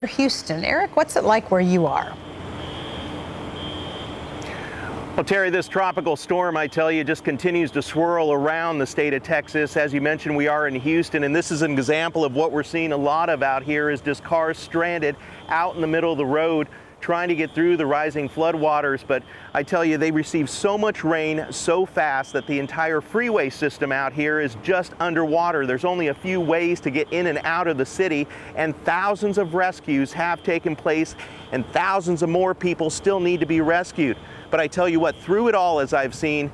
Houston. Eric, what's it like where you are? Well, Terry, this tropical storm, I tell you, just continues to swirl around the state of Texas. As you mentioned, we are in Houston, and this is an example of what we're seeing a lot of out here is just cars stranded out in the middle of the road trying to get through the rising floodwaters. But I tell you, they receive so much rain so fast that the entire freeway system out here is just underwater. There's only a few ways to get in and out of the city, and thousands of rescues have taken place, and thousands of more people still need to be rescued. But I tell you what, through it all, as I've seen,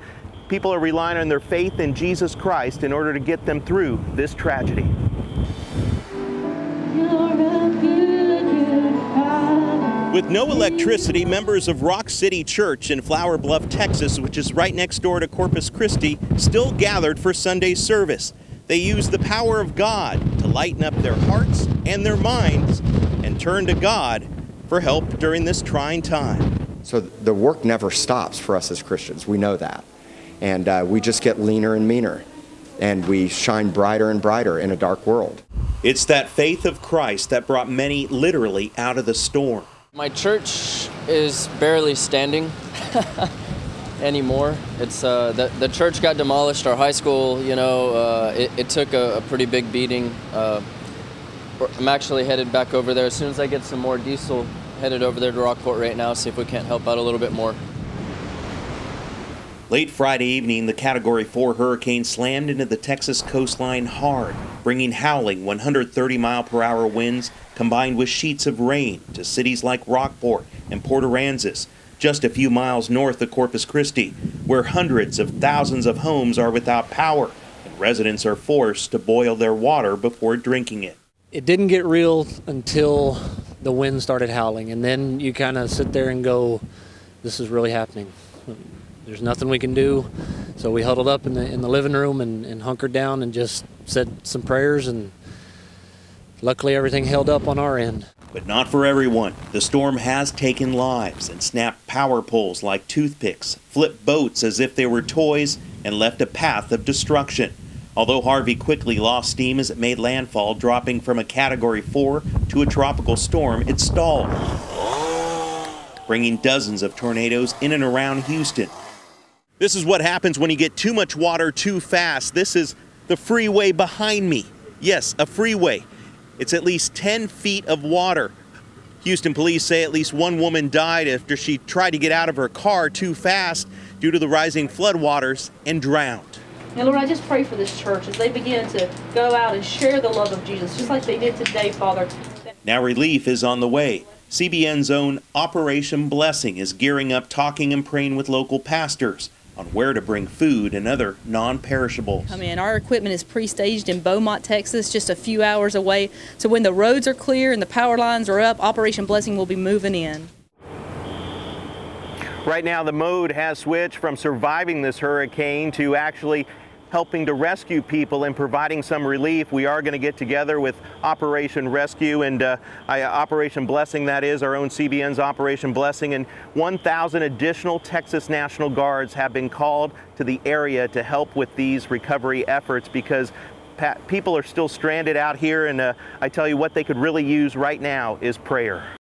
people are relying on their faith in Jesus Christ in order to get them through this tragedy. With no electricity, members of Rock City Church in Flower Bluff, Texas, which is right next door to Corpus Christi, still gathered for Sunday's service. They used the power of God to lighten up their hearts and their minds and turn to God for help during this trying time. So the work never stops for us as Christians. We know that. And we just get leaner and meaner. And we shine brighter and brighter in a dark world. It's that faith of Christ that brought many literally out of the storm. My church is barely standing anymore. It's the church got demolished. Our high school, it took a pretty big beating. I'm actually headed back over there as soon as I get some more diesel. Headed over there to Rockport right now, see if we can't help out a little bit more. Late Friday evening, the Category 4 hurricane slammed into the Texas coastline hard, bringing howling 130-mile-per-hour winds combined with sheets of rain to cities like Rockport and Port Aransas, just a few miles north of Corpus Christi, where hundreds of thousands of homes are without power, and residents are forced to boil their water before drinking it. It didn't get real until the wind started howling, and then you kind of sit there and go, this is really happening. There's nothing we can do. So we huddled up in the living room and hunkered down and just said some prayers, and luckily everything held up on our end. But not for everyone. The storm has taken lives and snapped power poles like toothpicks, flipped boats as if they were toys, and left a path of destruction. Although Harvey quickly lost steam as it made landfall, dropping from a Category 4 to a tropical storm, it stalled, bringing dozens of tornadoes in and around Houston. This is what happens when you get too much water too fast. This is the freeway behind me. Yes, a freeway. It's at least 10 feet of water. Houston police say at least one woman died after she tried to get out of her car too fast due to the rising floodwaters and drowned. And Lord, I just pray for this church as they begin to go out and share the love of Jesus, just like they did today, Father. Now relief is on the way. CBN's own Operation Blessing is gearing up, talking and praying with local pastors on where to bring food and other non-perishables. Our equipment is pre-staged in Beaumont, Texas, just a few hours away. So when the roads are clear and the power lines are up, Operation Blessing will be moving in. Right now, the mode has switched from surviving this hurricane to actually helping to rescue people and providing some relief. We are going to get together with Operation Rescue and Operation Blessing, that is, our own CBN's Operation Blessing, and 1,000 additional Texas National Guards have been called to the area to help with these recovery efforts because people are still stranded out here, and I tell you what they could really use right now is prayer.